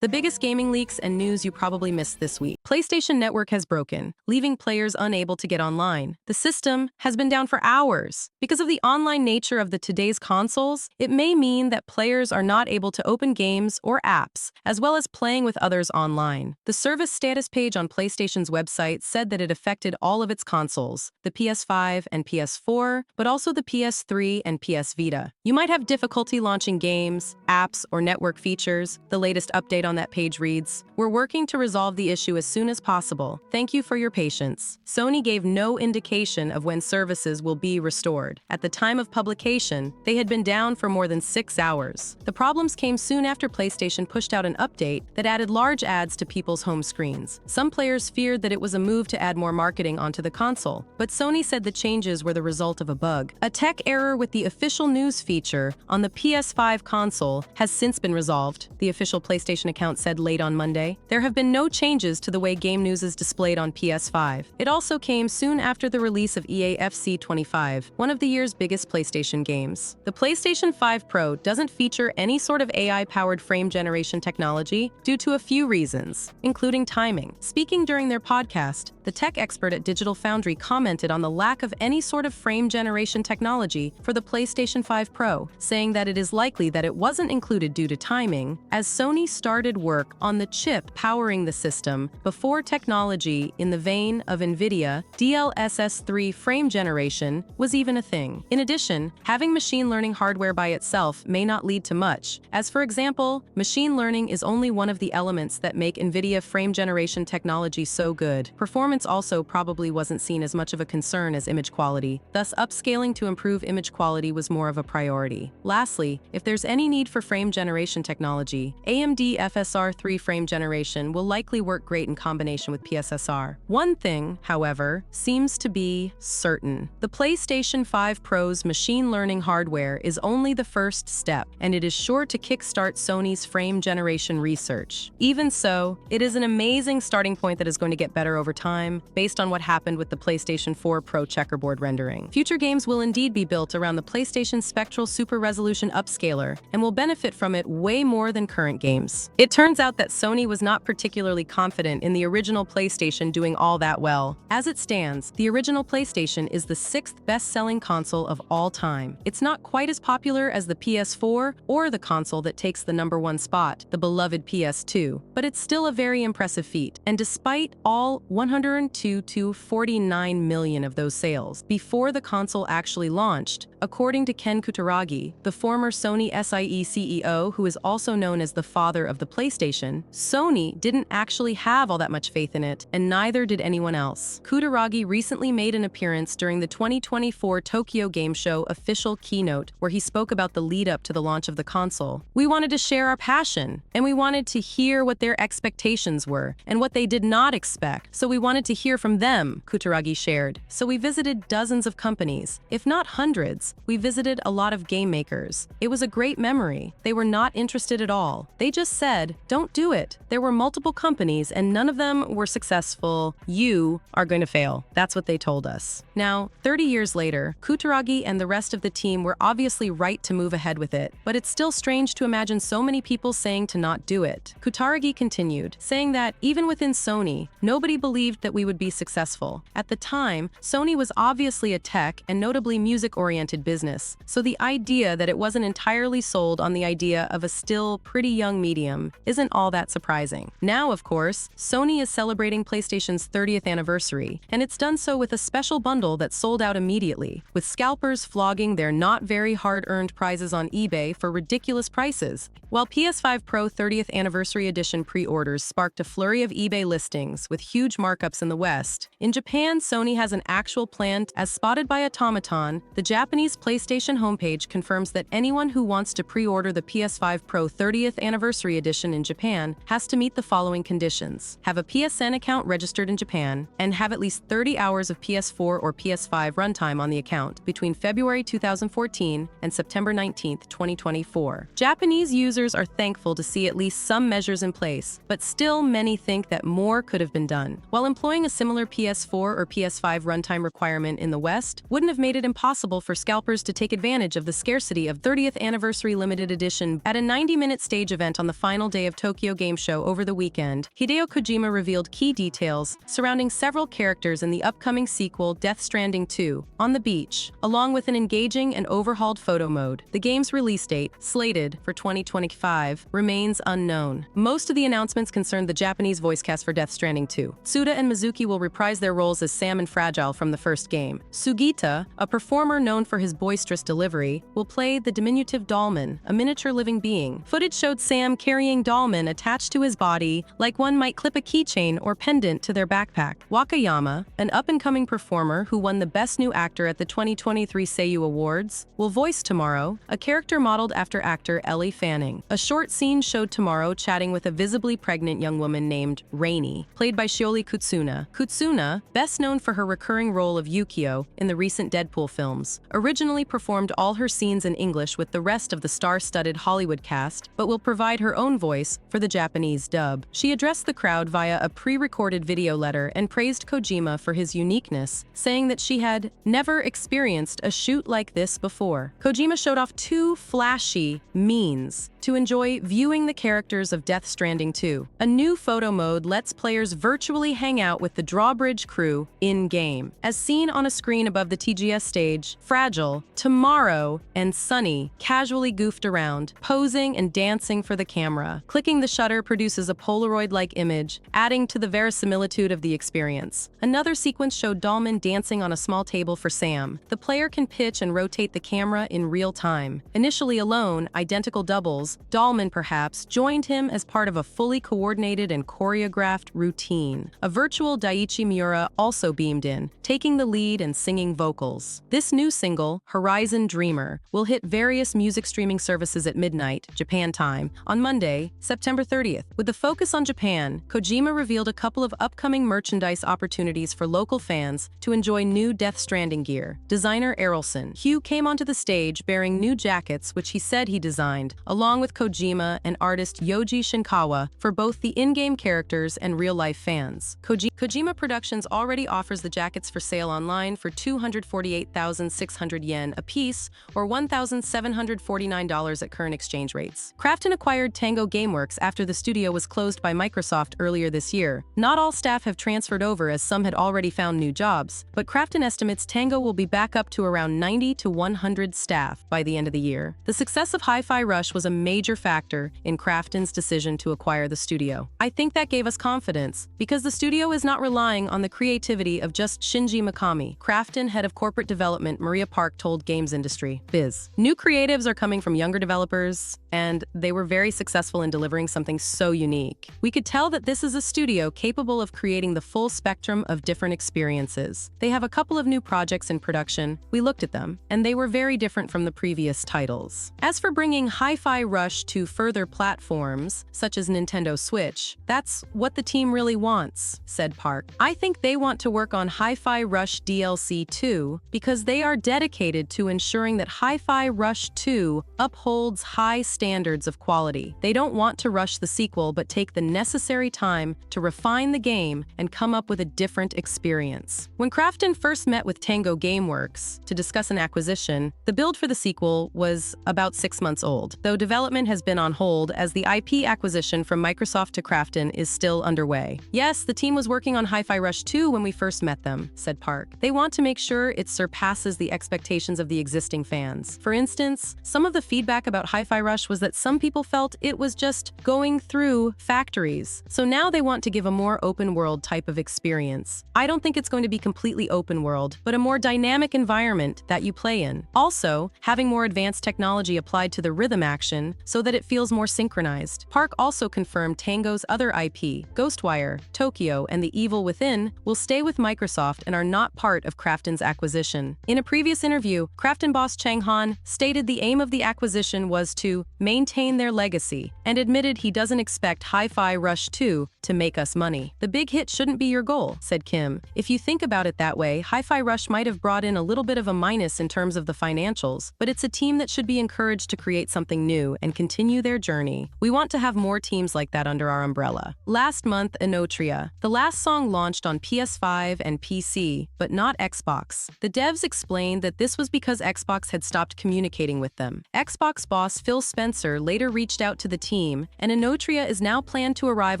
The biggest gaming leaks and news you probably missed this week. PlayStation Network has broken, leaving players unable to get online. The system has been down for hours. Because of the online nature of today's consoles, it may mean that players are not able to open games or apps, as well as playing with others online. The service status page on PlayStation's website said that it affected all of its consoles, the PS5 and PS4, but also the PS3 and PS Vita. You might have difficulty launching games, apps, or network features. The latest update on that page reads, "We're working to resolve the issue as soon as possible. Thank you for your patience." Sony gave no indication of when services will be restored. At the time of publication, they had been down for more than 6 hours. The problems came soon after PlayStation pushed out an update that added large ads to people's home screens. Some players feared that it was a move to add more marketing onto the console, but Sony said the changes were the result of a bug. A tech error with the official news feature on the PS5 console has since been resolved, the official PlayStation account said late on Monday. There have been no changes to the way game news is displayed on PS5. It also came soon after the release of EA FC 25, one of the year's biggest PlayStation games. The PlayStation 5 Pro doesn't feature any sort of AI-powered frame generation technology due to a few reasons, including timing. Speaking during their podcast, the tech expert at Digital Foundry commented on the lack of any sort of frame generation technology for the PlayStation 5 Pro, saying that it is likely that it wasn't included due to timing, as Sony started work on the chip powering the system before technology in the vein of NVIDIA DLSS3 frame generation was even a thing. In addition, having machine learning hardware by itself may not lead to much, as for example, machine learning is only one of the elements that make NVIDIA frame generation technology so good. Performance also probably wasn't seen as much of a concern as image quality, thus upscaling to improve image quality was more of a priority. Lastly, if there's any need for frame generation technology, AMD FSR3 frame generation will likely work great in combination with PSSR. One thing, however, seems to be certain. The PlayStation 5 Pro's machine learning hardware is only the first step, and it is sure to kickstart Sony's frame generation research. Even so, it is an amazing starting point that is going to get better over time, based on what happened with the PlayStation 4 Pro checkerboard rendering. Future games will indeed be built around the PlayStation Spectral Super Resolution upscaler, and will benefit from it way more than current games. It turns out that Sony was not particularly confident in the original PlayStation doing all that well. As it stands, the original PlayStation is the 6th best-selling console of all time. It's not quite as popular as the PS4 or the console that takes the #1 spot, the beloved PS2, but it's still a very impressive feat. And despite all 102 to 49 million of those sales before the console actually launched, according to Ken Kutaragi, the former Sony SIE CEO who is also known as the father of the PlayStation, Sony didn't actually have all that much faith in it, and neither did anyone else. Kutaragi recently made an appearance during the 2024 Tokyo Game Show official keynote, where he spoke about the lead-up to the launch of the console. "We wanted to share our passion, and we wanted to hear what their expectations were, and what they did not expect, so we wanted to hear from them," Kutaragi shared. "So we visited dozens of companies, if not hundreds. We visited a lot of game makers. It was a great memory. They were not interested at all. They just said, 'Don't do it.' There were multiple companies and none of them were successful. You are going to fail." That's what they told us. Now, 30 years later, Kutaragi and the rest of the team were obviously right to move ahead with it, but it's still strange to imagine so many people saying to not do it. Kutaragi continued, saying that even within Sony, nobody believed that we would be successful. At the time, Sony was obviously a tech and notably music-oriented business, so the idea that it wasn't entirely sold on the idea of a still pretty young medium isn't all that surprising. Now, of course, Sony is celebrating PlayStation's 30th anniversary, and it's done so with a special bundle that sold out immediately, with scalpers flogging their not very hard-earned prizes on eBay for ridiculous prices. While PS5 Pro 30th Anniversary Edition pre-orders sparked a flurry of eBay listings with huge markups in the West, in Japan, Sony has an actual plan. As spotted by Automaton, the Japanese PlayStation homepage confirms that anyone who wants to pre-order the PS5 Pro 30th Anniversary Edition in Japan has to meet the following conditions: have a PSN account registered in Japan, and have at least 30 hours of PS4 or PS5 runtime on the account between February 2014 and September 19, 2024. Japanese users are thankful to see at least some measures in place, but still many think that more could have been done. While employing a similar PS4 or PS5 runtime requirement in the West wouldn't have made it impossible for scalpers scalpers to take advantage of the scarcity of 30th Anniversary Limited Edition. At a 90-minute stage event on the final day of Tokyo Game Show over the weekend, Hideo Kojima revealed key details surrounding several characters in the upcoming sequel Death Stranding 2, On the Beach, along with an engaging and overhauled photo mode. The game's release date, slated for 2025, remains unknown. Most of the announcements concerned the Japanese voice cast for Death Stranding 2. Tsuda and Mizuki will reprise their roles as Sam and Fragile from the first game. Sugita, a performer known for his boisterous delivery, will play the diminutive Dolman, a miniature living being. Footage showed Sam carrying Dolman attached to his body like one might clip a keychain or pendant to their backpack. Wakayama, an up-and-coming performer who won the Best New Actor at the 2023 Seiyu Awards, will voice Tomorrow, a character modeled after actor Ellie Fanning. A short scene showed Tomorrow chatting with a visibly pregnant young woman named Rainy, played by Shioli Kutsuna. Kutsuna, best known for her recurring role of Yukio in the recent Deadpool films, originally performed all her scenes in English with the rest of the star-studded Hollywood cast, but will provide her own voice for the Japanese dub. She addressed the crowd via a pre-recorded video letter and praised Kojima for his uniqueness, saying that she had never experienced a shoot like this before. Kojima showed off 2 flashy means to enjoy viewing the characters of Death Stranding 2. A new photo mode lets players virtually hang out with the Drawbridge crew in-game. As seen on a screen above the TGS stage, Fragile, Tomorrow, and Sunny casually goofed around, posing and dancing for the camera. Clicking the shutter produces a Polaroid-like image, adding to the verisimilitude of the experience. Another sequence showed Dolman dancing on a small table for Sam. The player can pitch and rotate the camera in real time. Initially alone, identical doubles, Dolman perhaps, joined him as part of a fully coordinated and choreographed routine. A virtual Daiichi Miura also beamed in, taking the lead and singing vocals. This new single, Horizon Dreamer, will hit various music streaming services at midnight, Japan time, on Monday, September 30th. With the focus on Japan, Kojima revealed a couple of upcoming merchandise opportunities for local fans to enjoy new Death Stranding gear. Designer Errolson Hugh came onto the stage bearing new jackets which he said he designed, along with Kojima and artist Yoji Shinkawa for both the in-game characters and real-life fans. Kojima Productions already offers the jackets for sale online for 248,600 yen a piece, or $1,749 at current exchange rates. Krafton acquired Tango Gameworks after the studio was closed by Microsoft earlier this year. Not all staff have transferred over as some had already found new jobs, but Krafton estimates Tango will be back up to around 90 to 100 staff by the end of the year. The success of Hi-Fi Rush was a major factor in Krafton's decision to acquire the studio. I think that gave us confidence, because the studio is not relying on the creativity of just Shinji Mikami. Krafton head of corporate development Maria Park told Games Industry Biz. New creatives are coming from younger developers, and they were very successful in delivering something so unique. We could tell that this is a studio capable of creating the full spectrum of different experiences. They have a couple of new projects in production. We looked at them, and they were very different from the previous titles. As for bringing Hi-Fi Rush to further platforms, such as Nintendo Switch, that's what the team really wants, said Park. I think they want to work on Hi-Fi Rush DLC 2 because they are dedicated to ensuring that Hi-Fi Rush 2 upholds high standards of quality. They don't want to rush the sequel but take the necessary time to refine the game and come up with a different experience. When Krafton first met with Tango Gameworks to discuss an acquisition, the build for the sequel was about 6 months old, though development has been on hold as the IP acquisition from Microsoft to Krafton is still underway. Yes, the team was working on Hi-Fi Rush 2 when we first met them, said Park. They want to make sure it surpasses the expectations of the existing fans. For instance, some of the feedback about Hi-Fi Rush was that some people felt it was just going through factories. So now they want to give a more open world type of experience. I don't think it's going to be completely open world, but a more dynamic environment that you play in. Also, having more advanced technology applied to the rhythm action so that it feels more synchronized. Park also confirmed Tango's other IP, Ghostwire, Tokyo, and The Evil Within, will stay with Microsoft and are not part of Krafton's acquisition. In a previous interview, Krafton boss Chang Han stated the aim of the acquisition was to maintain their legacy, and admitted he doesn't expect Hi-Fi Rush 2 to make us money. The big hit shouldn't be your goal, said Kim. If you think about it that way, Hi-Fi Rush might have brought in a little bit of a minus in terms of the financials, but it's a team that should be encouraged to create something new and continue their journey. We want to have more teams like that under our umbrella. Last month, Inotria. The last song launched on PS5 and PC, but not Xbox. The devs explained that this was because Xbox had stopped communicating with them. Xbox boss Phil Spencer later reached out to the team, and Inotria is now planned to arrive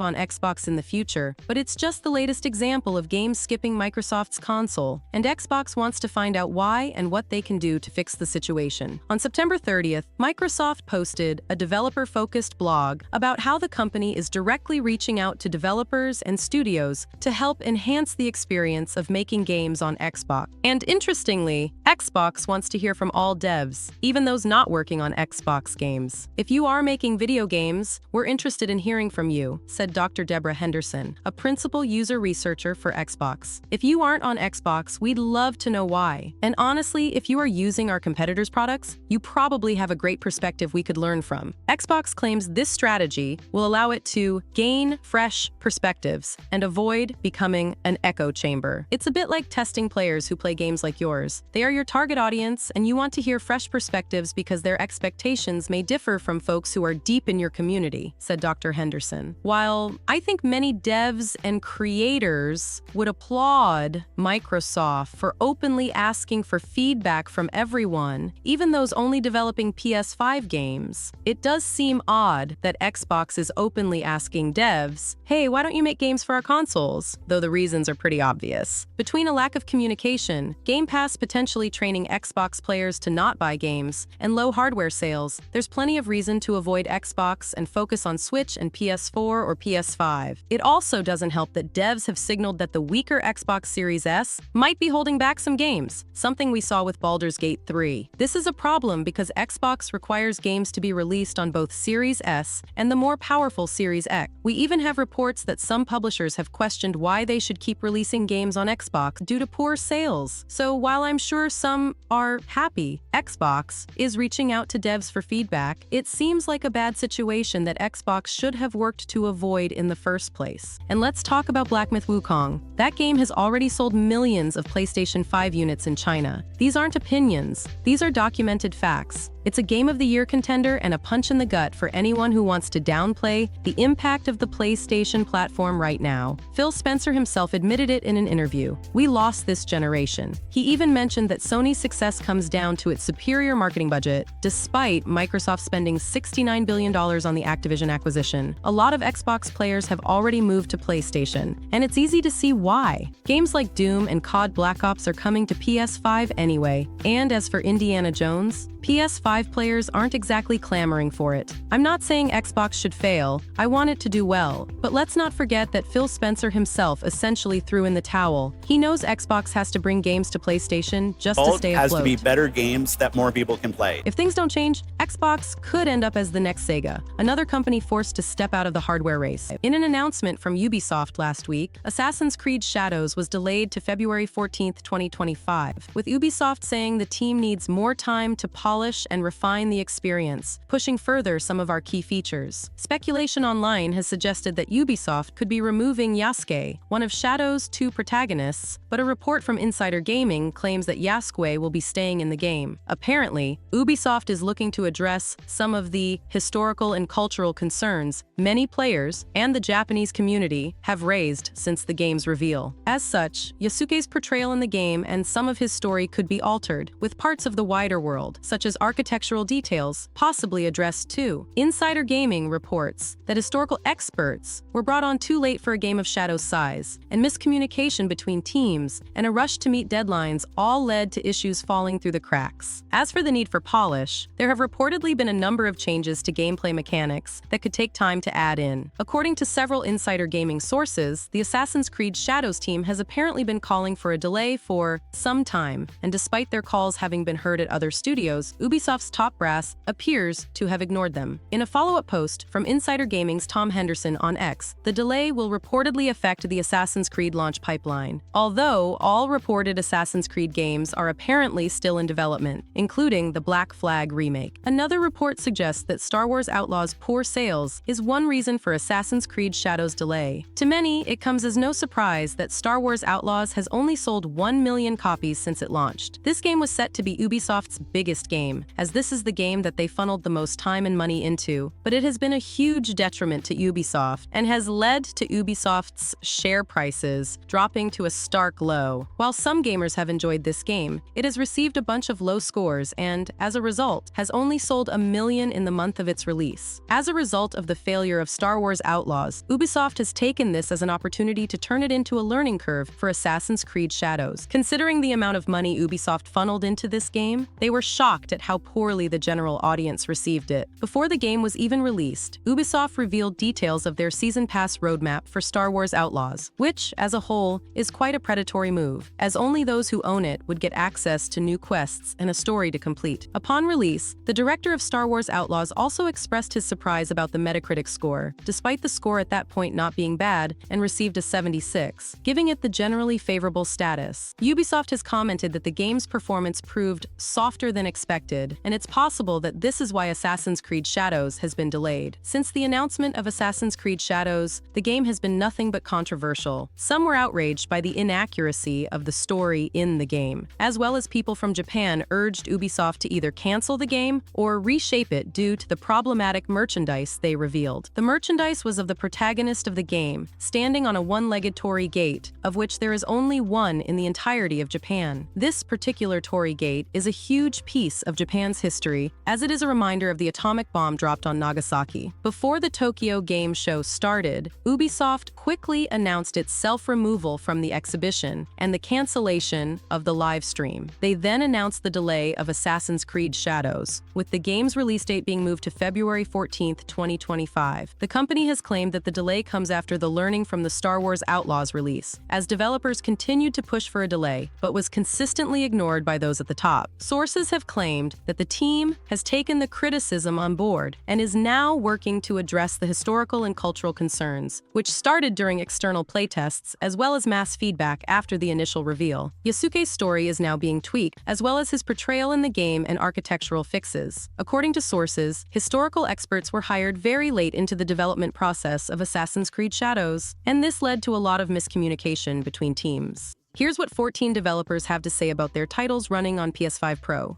on Xbox in the future, but it's just the latest example of games skipping Microsoft's console, and Xbox wants to find out why and what they can do to fix the situation. On September 30th, Microsoft posted a developer-focused blog about how the company is directly reaching out to developers and studios to help enhance the experience of making games on Xbox. And interestingly, Xbox wants to hear from all devs, even those not working on Xbox games. If you are making video games, we're interested in hearing from you, said Dr. Deborah Henderson, a principal user researcher for Xbox. If you aren't on Xbox, we'd love to know why. And honestly, if you are using our competitors' products, you probably have a great perspective we could learn from. Xbox claims this strategy will allow it to gain fresh perspectives and avoid becoming an echo chamber. It's a bit like testing players who play games like yours. They are your target audience, and you want to hear fresh perspectives because their expectations may differ from folks who are deep in your community, said Dr. Henderson. While I think many devs and creators would applaud Microsoft for openly asking for feedback from everyone, even those only developing PS5 games, it does seem odd that Xbox is openly asking devs, hey, why don't you make games for our consoles? Though the reasons are pretty obvious. Between a lack of communication, Game Pass potentially training Xbox players to not buy games, and low hardware sales, there's plenty of reason to avoid Xbox and focus on Switch and PS4 or PS5. It also doesn't help that devs have signaled that the weaker Xbox Series S might be holding back some games, something we saw with Baldur's Gate 3. This is a problem because Xbox requires games to be released on both Series S and the more powerful Series X. We even have reports that some publishers have questioned why they should keep releasing games on Xbox due to poor sales. So while I'm sure some are happy Xbox is reaching out to devs for feedback, it seems like a bad situation that Xbox should have worked to avoid in the first place. And let's talk about Black Myth Wukong. That game has already sold millions of PlayStation 5 units in China. These aren't opinions, these are documented facts. It's a Game of the Year contender and a punch in the gut for anyone who wants to downplay the impact of the PlayStation platform right now. Phil Spencer himself admitted it in an interview. We lost this generation. He even mentioned that Sony's success comes down to its superior marketing budget, despite Microsoft spending $69 billion on the Activision acquisition. A lot of Xbox players have already moved to PlayStation, and it's easy to see why. Games like Doom and COD Black Ops are coming to PS5 anyway. And as for Indiana Jones, PS5 players aren't exactly clamoring for it. I'm not saying Xbox should fail, I want it to do well, but let's not forget that Phil Spencer himself essentially threw in the towel. He knows Xbox has to bring games to PlayStation just to stay afloat. Has to be better games that more people can play. If things don't change, Xbox could end up as the next Sega, another company forced to step out of the hardware race. In an announcement from Ubisoft last week, Assassin's Creed Shadows was delayed to February 14, 2025, with Ubisoft saying the team needs more time to polish and refine the experience, pushing further some of our key features. Speculation online has suggested that Ubisoft could be removing Yasuke, one of Shadow's two protagonists, but a report from Insider Gaming claims that Yasuke will be staying in the game. Apparently, Ubisoft is looking to address some of the historical and cultural concerns many players and the Japanese community have raised since the game's reveal. As such, Yasuke's portrayal in the game and some of his story could be altered, with parts of the wider world, such as architectural details, possibly addressed too. Insider Gaming reports that historical experts were brought on too late for a game of Shadow's size, and miscommunication between teams and a rush to meet deadlines all led to issues falling through the cracks. As for the need for polish, there have reportedly been a number of changes to gameplay mechanics that could take time to add in. According to several Insider Gaming sources, the Assassin's Creed Shadows team has apparently been calling for a delay for some time, and despite their calls having been heard at other studios, Shadows, Ubisoft's top brass appears to have ignored them. In a follow-up post from Insider Gaming's Tom Henderson on X, the delay will reportedly affect the Assassin's Creed launch pipeline. Although all reported Assassin's Creed games are apparently still in development, including the Black Flag remake. Another report suggests that Star Wars Outlaws' poor sales is one reason for Assassin's Creed Shadows' delay. To many, it comes as no surprise that Star Wars Outlaws has only sold 1 million copies since it launched. This game was set to be Ubisoft's biggest game, as this is the game that they funneled the most time and money into, but it has been a huge detriment to Ubisoft and has led to Ubisoft's share prices dropping to a stark low. While some gamers have enjoyed this game, it has received a bunch of low scores and, as a result, has only sold 1 million in the month of its release. As a result of the failure of Star Wars Outlaws, Ubisoft has taken this as an opportunity to turn it into a learning curve for Assassin's Creed Shadows. Considering the amount of money Ubisoft funneled into this game, they were shocked at how poorly the general audience received it. Before the game was even released, Ubisoft revealed details of their Season Pass roadmap for Star Wars Outlaws, which, as a whole, is quite a predatory move, as only those who own it would get access to new quests and a story to complete. Upon release, the director of Star Wars Outlaws also expressed his surprise about the Metacritic score, despite the score at that point not being bad, and received a 76, giving it the generally favorable status. Ubisoft has commented that the game's performance proved softer than expected, and it's possible that this is why Assassin's Creed Shadows has been delayed. Since the announcement of Assassin's Creed Shadows, the game has been nothing but controversial. Some were outraged by the inaccuracy of the story in the game, as well as people from Japan urged Ubisoft to either cancel the game or reshape it due to the problematic merchandise they revealed. The merchandise was of the protagonist of the game, standing on a one-legged torii gate, of which there is only one in the entirety of Japan. This particular torii gate is a huge piece of Japan's history, as it is a reminder of the atomic bomb dropped on Nagasaki. Before the Tokyo Game Show started, Ubisoft quickly announced its self-removal from the exhibition and the cancellation of the live stream. They then announced the delay of Assassin's Creed Shadows, with the game's release date being moved to February 14, 2025. The company has claimed that the delay comes after the learning from the Star Wars Outlaws release, as developers continued to push for a delay, but was consistently ignored by those at the top. Sources have claimed that the team has taken the criticism on board and is now working to address the historical and cultural concerns, which started during external playtests as well as mass feedback after the initial reveal. Yasuke's story is now being tweaked, as well as his portrayal in the game and architectural fixes. According to sources, historical experts were hired very late into the development process of Assassin's Creed Shadows, and this led to a lot of miscommunication between teams. Here's what 14 developers have to say about their titles running on PS5 Pro.